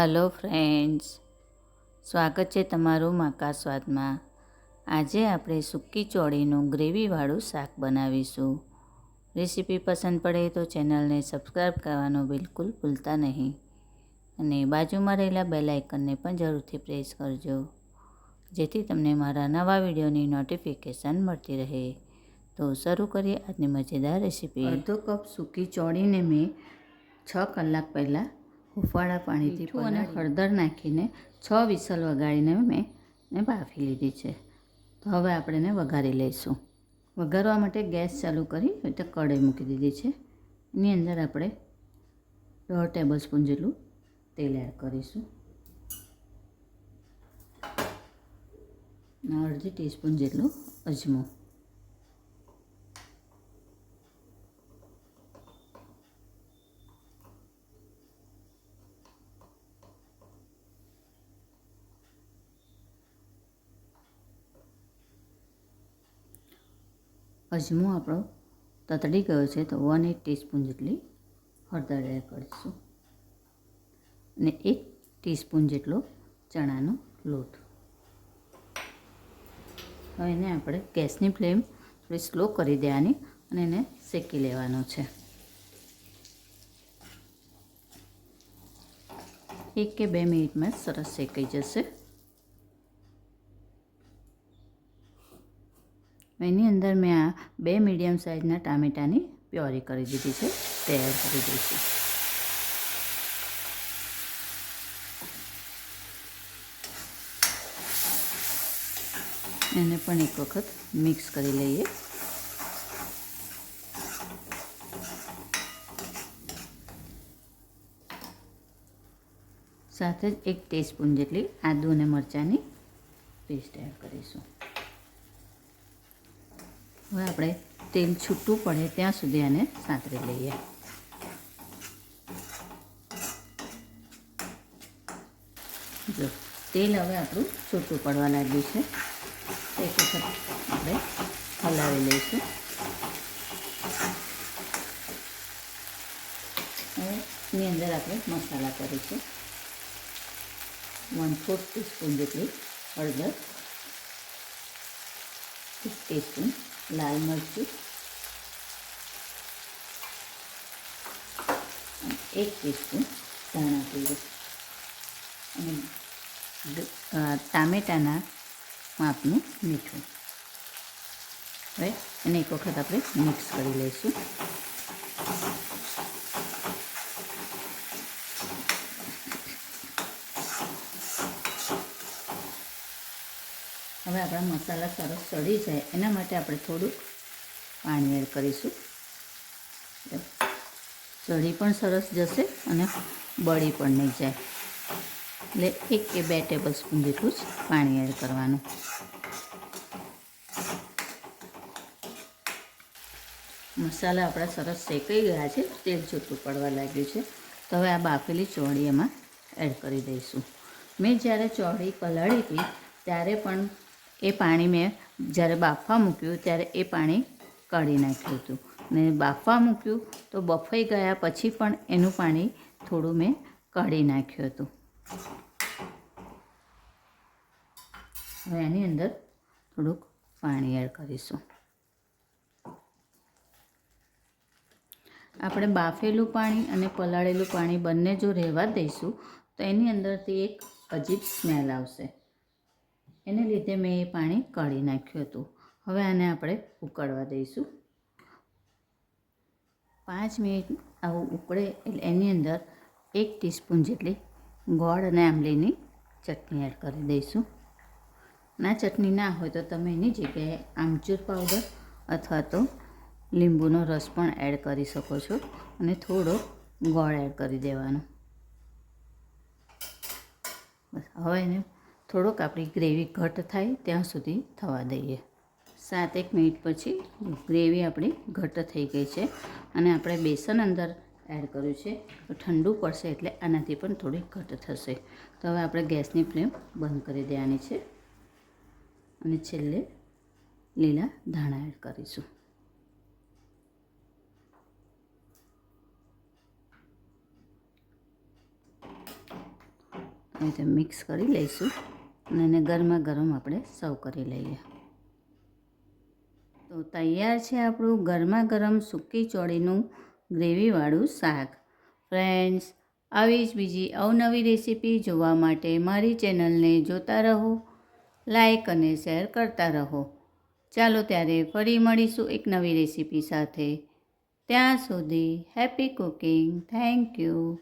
Hello friends, સ્વાગત છે તમારું માકા સ્વાદમાં. આજે આપણે સૂકી ચોળીનું ગ્રેવીવાળું શાક બનાવીશું. રેસીપી પસંદ પડે તો ચેનલને સબસ્ક્રાઈબ કરવાનું બિલકુલ ભૂલતા નહીં અને બાજુમાં રહેલા બેલ આઇકનને પણ જરૂરથી પ્રેસ કરજો, જેથી તમને મારા નવા વિડીયોની નોટિફિકેશન મળતી રહે. તો શરૂ કરીએ આજની મજેદાર રેસીપી. અડધો કપ સૂકી ચોળીને મેં 6 કલાક પહેલાં હુંફાળા પાણીથી મીઠું અને હળદર નાખીને 6 વિસલ વગાડીને મેં બાફી લીધી છે. તો હવે આપણે એને વઘારી લઈશું. વઘારવા માટે ગેસ ચાલુ કરી તો કઢાઈ મૂકી દીધી છે. એની અંદર આપણે 1.5 ટેબલ સ્પૂન જેટલું તેલ એડ કરીશું. અડધી ટીસ્પૂન જેટલું અજમો, અજમો આપણો તતડી ગયો છે તો 1/8 ટીસ્પૂન જેટલી હળદર એડ કરીશું અને 1 ટીસ્પૂન જેટલો ચણાનો લોટ. હવે એને આપણે ગેસની ફ્લેમ થોડી સ્લો કરી દેવાની અને એને શેકી લેવાનો છે. 1 કે 2 મિનિટમાં સરસ શેકાઈ જશે. એની અંદર મેં આ 2 મીડિયમ સાઇઝના ટામેટાની પ્યોરી કરી દીધી છે, તે એડ કરી દઈશું. એને પણ એક વખત મિક્સ કરી લઈએ. સાથે જ 1 ટીસ્પૂન જેટલી આદુ અને મરચાંની પેસ્ટ એડ કરીશું. હવે આપણે તેલ છૂટું પડે ત્યાં સુધી આને સાંતળી લઈએ. જો તેલ હવે આપણું છૂટું પડવા લાગ્યું છે, એક વખત આપણે હલાવી લઈશું. હવે એની અંદર આપણે મસાલા કરીશું. 1/4 ટીસ્પૂન જેટલી હળદર, 1 ટીસ્પૂન લાલ મરચું, 1 ટીસ્પૂન ધાણા જીરું અને ટામેટાના માપનું મીઠું. હવે એને એક વખત આપણે મિક્સ કરી લઈશું. હવે આપણા મસાલા સરસ ચડી જાય એના માટે આપણે થોડુંક પાણી એડ કરીશું. ચડી પણ સરસ જશે અને બળી પણ નહીં જાય. એટલે 1 કે 2 ટેબલ સ્પૂન જેટલું જ પાણી એડ કરવાનું. મસાલા આપણા સરસ શેકાઈ ગયા છે, તેલ છૂટું પડવા લાગ્યું છે. તો હવે આ બાફેલી ચોળી એમાં એડ કરી દઈશું. મેં જ્યારે ચોળી પલાળી હતી ત્યારે પણ એ પાણી મેં જ્યારે બાફવા મૂક્યું ત્યારે એ પાણી કાઢી નાખ્યું હતું ને બાફવા મૂક્યું તો બફાઈ ગયા પછી પણ એનું પાણી થોડું મેં કાઢી નાખ્યું હતું. હવે એની અંદર થોડુંક પાણી એડ કરીશું. આપણે બાફેલું પાણી અને પલાળેલું પાણી બંને જો રહેવા દઈશું તો એની અંદરથી એક અજીબ સ્મેલ આવશે. એને લીધે મેં એ પાણી કાઢી નાખ્યું હતું. હવે આને આપણે ઉકળવા દઈશું. 5 મિનિટ આવું ઉકળે એટલે એની અંદર 1 ટીસ્પૂન જેટલી ગોળ અને આંબલીની ચટણી એડ કરી દઈશું. ના ચટણી ના હોય તો તમે એની જગ્યાએ આમચૂર પાવડર અથવા તો લીંબુનો રસ પણ એડ કરી શકો છો અને થોડો ગોળ એડ કરી દેવાનો. બસ હવે એને થોડોક આપણી ગ્રેવી ઘટ થાય ત્યાં સુધી થવા દઈએ. 7-1 મિનિટ પછી ગ્રેવી આપણી ઘટ થઈ ગઈ છે અને આપણે બેસન અંદર એડ કર્યું છે તો ઠંડુ પડશે એટલે આનાથી પણ થોડી ઘટ થશે. તો હવે આપણે ગેસની ફ્લેમ બંધ કરી દેવાની છે અને છેલ્લે લીલા ધાણા એડ કરીશું. રીતે મિક્સ કરી લઈશું અને એને ગરમા ગરમ આપણે સર્વ કરી લઈએ. તો તૈયાર છે આપણું ગરમા ગરમ સૂકી ચોળીનું ગ્રેવીવાળું શાક. ફ્રેન્ડ્સ, આવી જ બીજી અવનવી રેસીપી જોવા માટે મારી ચેનલને જોતા રહો, લાઈક અને શેર કરતા રહો. ચાલો ત્યારે ફરી મળીશું એક નવી રેસીપી સાથે. ત્યાં સુધી હેપી કુકિંગ. Thank you.